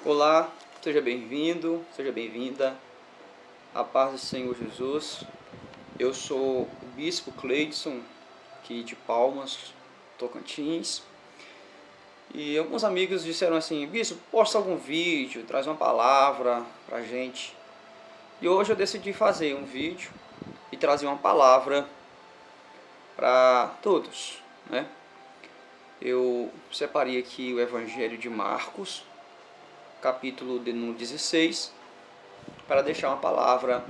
Olá, seja bem-vindo, seja bem-vinda à paz do Senhor Jesus. Eu sou o Bispo Cleidson, aqui de Palmas, Tocantins. E alguns amigos disseram assim: Bispo, posta algum vídeo, traz uma palavra pra gente. E hoje eu decidi fazer um vídeo e trazer uma palavra para todos, né? Eu separei aqui o Evangelho de Marcos, capítulo de número 16, para deixar uma palavra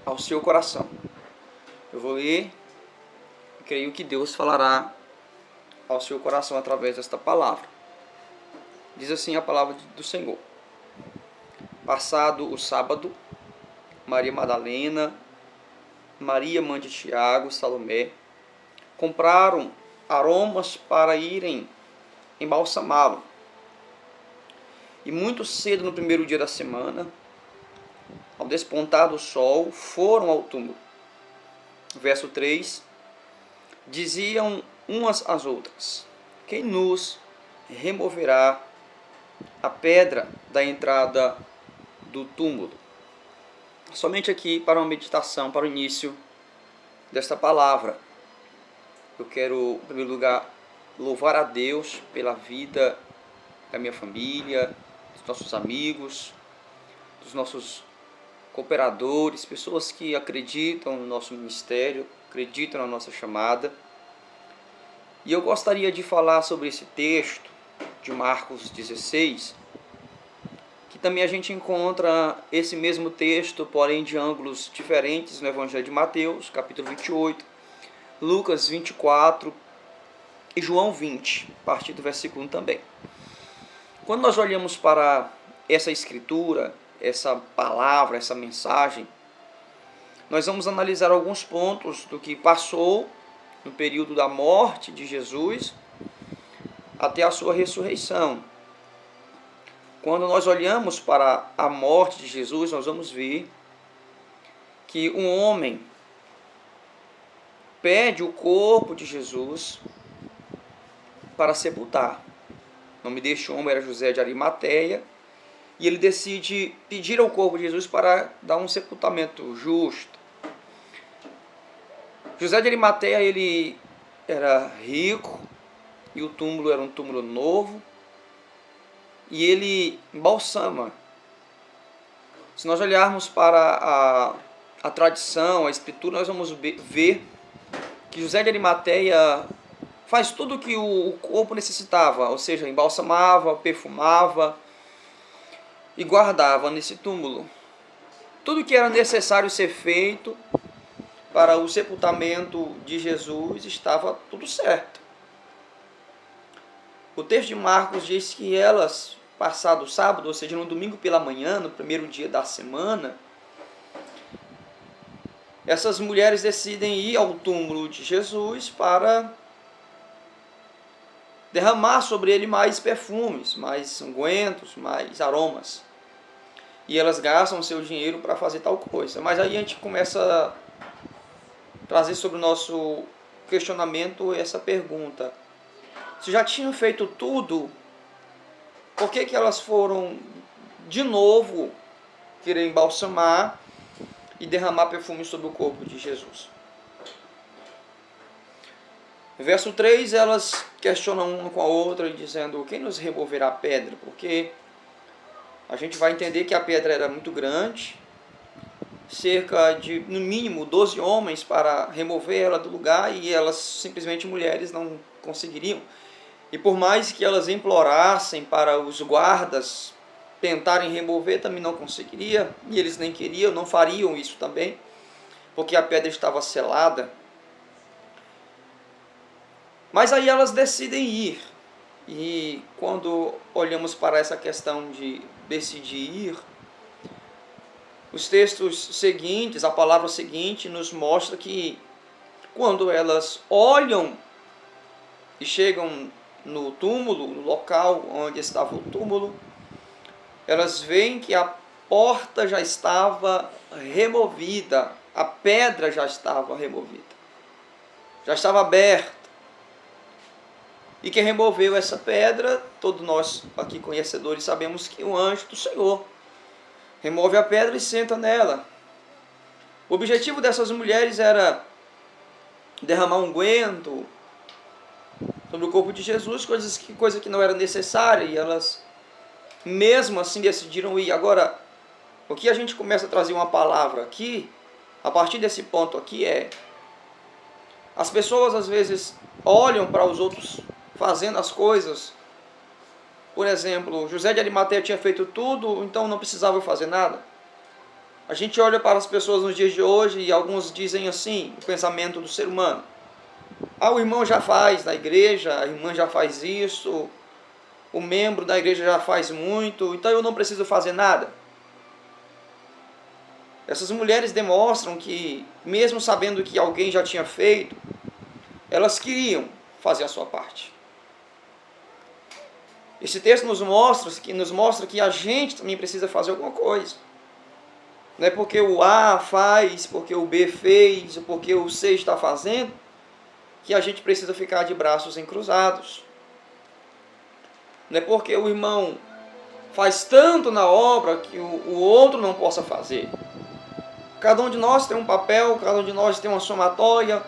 ao seu coração. Eu vou ler e creio que Deus falará ao seu coração através desta palavra. Diz assim a palavra do Senhor. Passado o sábado, Maria Madalena, Maria mãe de Tiago e Salomé compraram aromas para irem embalsamá-lo. E muito cedo no primeiro dia da semana, ao despontar do sol, foram ao túmulo. Verso 3, diziam umas às outras: quem nos removerá a pedra da entrada do túmulo? Somente aqui para uma meditação, para o início desta palavra. Eu quero, em primeiro lugar, louvar a Deus pela vida da minha família, dos nossos amigos, dos nossos cooperadores, pessoas que acreditam no nosso ministério, acreditam na nossa chamada. E eu gostaria de falar sobre esse texto de Marcos 16, que também a gente encontra esse mesmo texto, porém de ângulos diferentes no Evangelho de Mateus, capítulo 28, Lucas 24 e João 20, a partir do versículo 1 também. Quando nós olhamos para essa escritura, essa palavra, essa mensagem, nós vamos analisar alguns pontos do que passou no período da morte de Jesus até a sua ressurreição. Quando nós olhamos para a morte de Jesus, nós vamos ver que um homem pede o corpo de Jesus para sepultar. O nome deste homem era José de Arimateia, e ele decide pedir ao corpo de Jesus para dar um sepultamento justo. José de Arimateia, ele era rico, e o túmulo era um túmulo novo, e ele embalsama. Se nós olharmos para a tradição, a escritura, nós vamos ver que José de Arimateia faz tudo o que o corpo necessitava, ou seja, embalsamava, perfumava e guardava nesse túmulo. Tudo que era necessário ser feito para o sepultamento de Jesus estava tudo certo. O texto de Marcos diz que elas, passado o sábado, ou seja, no domingo pela manhã, no primeiro dia da semana, essas mulheres decidem ir ao túmulo de Jesus para derramar sobre ele mais perfumes, mais ungüentos, mais aromas. E elas gastam seu dinheiro para fazer tal coisa. Mas aí a gente começa a trazer sobre o nosso questionamento essa pergunta: se já tinham feito tudo, por que elas foram de novo querer embalsamar e derramar perfume sobre o corpo de Jesus? No verso 3, elas questionam uma com a outra, dizendo: quem nos removerá a pedra? Porque a gente vai entender que a pedra era muito grande, cerca de, no mínimo, 12 homens para remover ela do lugar, e elas, simplesmente mulheres, não conseguiriam. E por mais que elas implorassem para os guardas tentarem remover, também não conseguiria, e eles nem queriam, não fariam isso também, porque a pedra estava selada. Mas aí elas decidem ir, e quando olhamos para essa questão de decidir ir, os textos seguintes, a palavra seguinte, nos mostra que quando elas olham e chegam no túmulo, no local onde estava o túmulo, elas veem que a porta já estava removida, a pedra já estava removida, já estava aberta. E quem removeu essa pedra, todos nós aqui conhecedores sabemos que o anjo do Senhor remove a pedra e senta nela. O objetivo dessas mulheres era derramar unguento sobre o corpo de Jesus, coisa que não era necessária, e elas mesmo assim decidiram ir. Agora, o que a gente começa a trazer uma palavra aqui, a partir desse ponto aqui, as pessoas às vezes olham para os outros fazendo as coisas. Por exemplo, José de Arimateia tinha feito tudo, então não precisava fazer nada. A gente olha para as pessoas nos dias de hoje e alguns dizem assim, o pensamento do ser humano: o irmão já faz na igreja, a irmã já faz isso, o membro da igreja já faz muito, então eu não preciso fazer nada. Essas mulheres demonstram que, mesmo sabendo que alguém já tinha feito, elas queriam fazer a sua parte. Esse texto nos mostra que a gente também precisa fazer alguma coisa. Não é porque o A faz, porque o B fez, ou porque o C está fazendo, que a gente precisa ficar de braços encruzados. Não é porque o irmão faz tanto na obra que o outro não possa fazer. Cada um de nós tem um papel, cada um de nós tem uma somatória,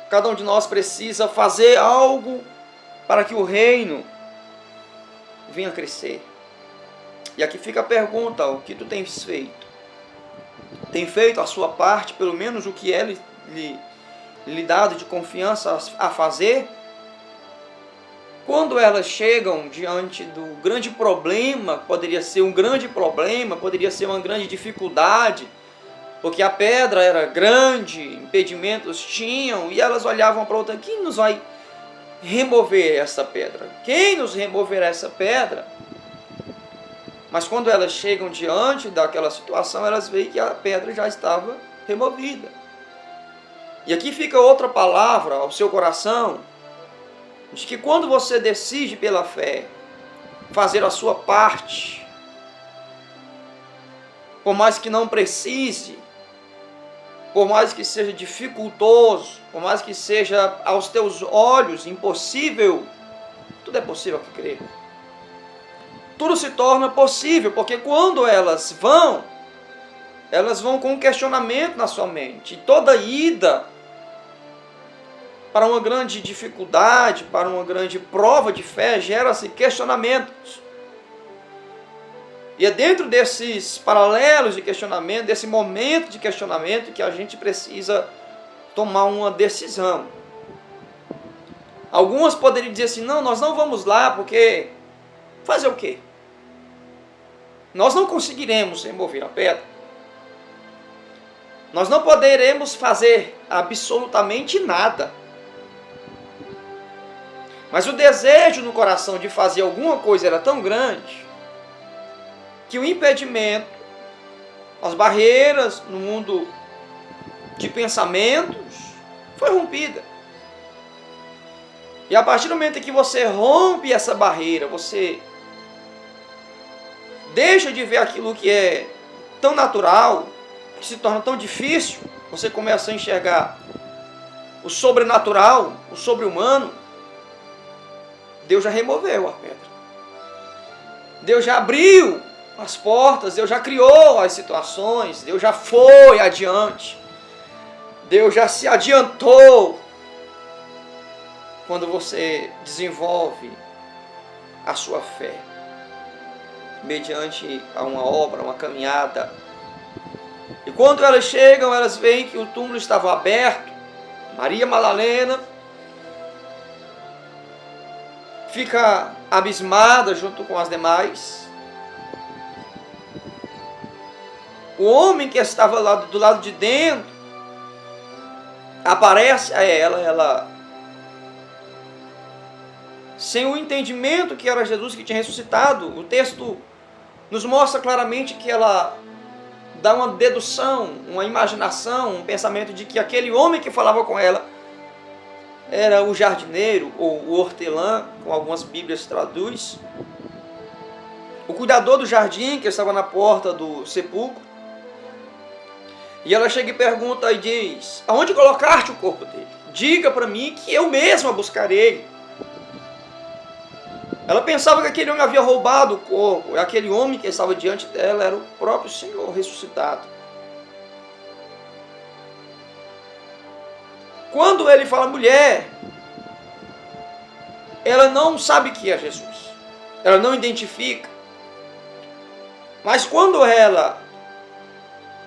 cada um de nós precisa fazer algo para que o reino venha crescer. E aqui fica a pergunta: o que tu tens feito? Tem feito a sua parte, pelo menos o que é lhe dado de confiança a fazer? Quando elas chegam diante do grande problema, poderia ser um grande problema, poderia ser uma grande dificuldade, porque a pedra era grande, impedimentos tinham, e elas olhavam para outra: quem nos vai remover essa pedra? Quem nos removerá essa pedra? Mas quando elas chegam diante daquela situação, elas veem que a pedra já estava removida. E aqui fica outra palavra ao seu coração, de que quando você decide pela fé fazer a sua parte, por mais que não precise, por mais que seja dificultoso, por mais que seja aos teus olhos impossível, tudo é possível que crer. Tudo se torna possível, porque quando elas vão com um questionamento na sua mente. E toda ida para uma grande dificuldade, para uma grande prova de fé, gera-se questionamentos. E é dentro desses paralelos de questionamento, desse momento de questionamento, que a gente precisa tomar uma decisão. Algumas poderiam dizer assim: não, nós não vamos lá, porque fazer o quê? Nós não conseguiremos remover a pedra. Nós não poderemos fazer absolutamente nada. Mas o desejo no coração de fazer alguma coisa era tão grande que o impedimento, as barreiras no mundo de pensamentos foi rompida. E a partir do momento em que você rompe essa barreira, você deixa de ver aquilo que é tão natural, que se torna tão difícil, você começa a enxergar o sobrenatural, o sobre-humano. Deus já removeu a pedra. Deus já abriu as portas, Deus já criou as situações, Deus já foi adiante. Deus já se adiantou quando você desenvolve a sua fé mediante a uma obra, uma caminhada. E quando elas chegam, elas veem que o túmulo estava aberto. Maria Madalena fica abismada junto com as demais. O homem que estava lá do lado de dentro aparece a ela sem o entendimento que era Jesus que tinha ressuscitado. O texto nos mostra claramente que ela dá uma dedução, uma imaginação, um pensamento de que aquele homem que falava com ela era o jardineiro ou o hortelã, como algumas bíblias traduz, o cuidador do jardim que estava na porta do sepulcro. E ela chega e pergunta e diz: aonde colocaste o corpo dele? Diga para mim que eu mesma buscarei. Ela pensava que aquele homem havia roubado o corpo, e aquele homem que estava diante dela era o próprio Senhor ressuscitado. Quando ele fala mulher, ela não sabe que é Jesus. Ela não identifica. Mas quando ela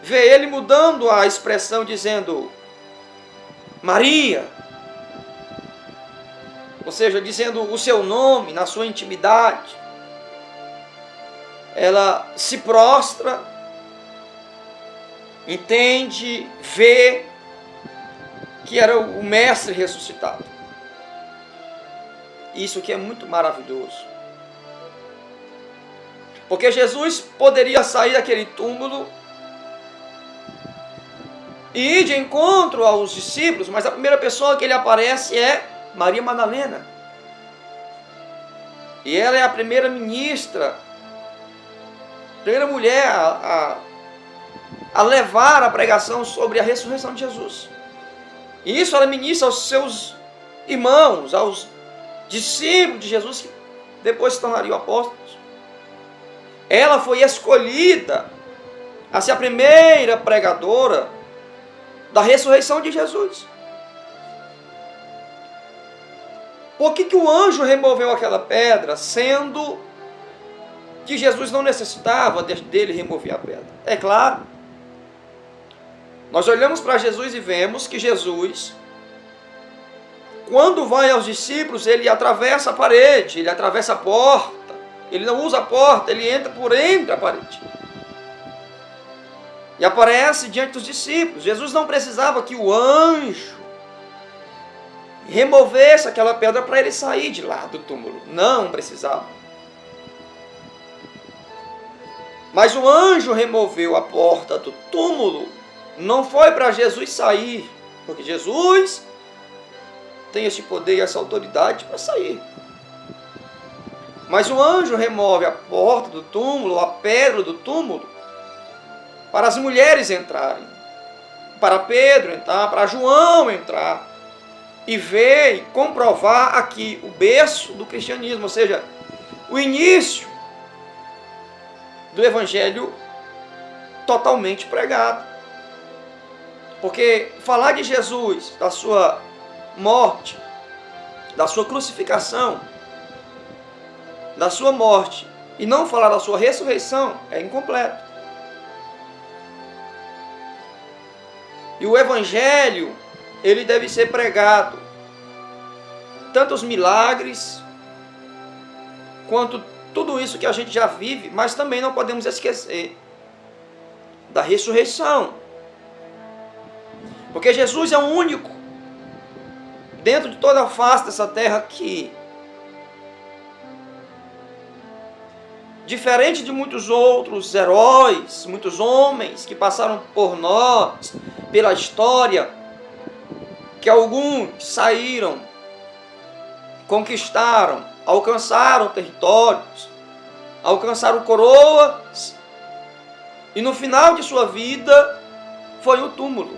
vê ele mudando a expressão, dizendo Maria, ou seja, dizendo o seu nome na sua intimidade, ela se prostra, entende, vê que era o Mestre ressuscitado. Isso que é muito maravilhoso. Porque Jesus poderia sair daquele túmulo e ir de encontro aos discípulos, mas a primeira pessoa que ele aparece é Maria Madalena. E ela é a primeira ministra, a primeira mulher a levar a pregação sobre a ressurreição de Jesus. E isso ela ministra aos seus irmãos, aos discípulos de Jesus, que depois se tornariam apóstolos. Ela foi escolhida a ser a primeira pregadora da ressurreição de Jesus. Por que o anjo removeu aquela pedra, sendo que Jesus não necessitava dele remover a pedra? É claro. Nós olhamos para Jesus e vemos que Jesus, quando vai aos discípulos, ele atravessa a parede, ele atravessa a porta. Ele não usa a porta, ele entra por entre a parede. E aparece diante dos discípulos. Jesus não precisava que o anjo removesse aquela pedra para ele sair de lá do túmulo. Não precisava. Mas o anjo removeu a porta do túmulo. Não foi para Jesus sair. Porque Jesus tem esse poder e essa autoridade para sair. Mas o anjo remove a porta do túmulo, a pedra do túmulo, para as mulheres entrarem, para Pedro entrar, para João entrar, e ver e comprovar aqui o berço do cristianismo, ou seja, o início do evangelho totalmente pregado. Porque falar de Jesus, da sua morte, da sua crucificação, da sua morte, e não falar da sua ressurreição, é incompleto. E o evangelho, ele deve ser pregado, tanto os milagres, quanto tudo isso que a gente já vive, mas também não podemos esquecer da ressurreição. Porque Jesus é o único, dentro de toda a face dessa terra, que, diferente de muitos outros heróis, muitos homens que passaram por nós, pela história, que alguns saíram, conquistaram, alcançaram territórios, alcançaram coroas, e no final de sua vida foi o túmulo.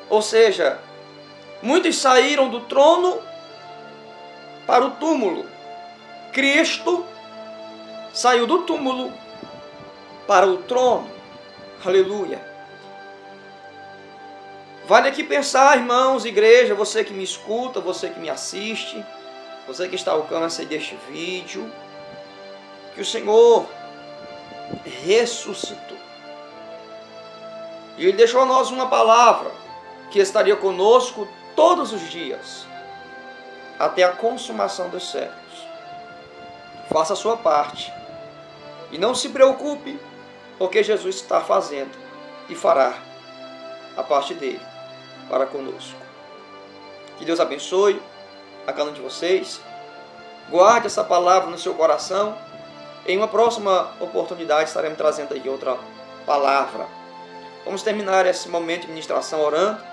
Ou seja, muitos saíram do trono para o túmulo. Cristo saiu do túmulo para o trono. Aleluia. Vale aqui pensar, irmãos, igreja, você que me escuta, você que me assiste, você que está ao alcance deste vídeo, que o Senhor ressuscitou. E Ele deixou a nós uma palavra que estaria conosco todos os dias, até a consumação dos séculos. Faça a sua parte. E não se preocupe, porque Jesus está fazendo e fará a parte dele para conosco. Que Deus abençoe a cada um de vocês. Guarde essa palavra no seu coração. Em uma próxima oportunidade estaremos trazendo aí outra palavra. Vamos terminar esse momento de ministração orando.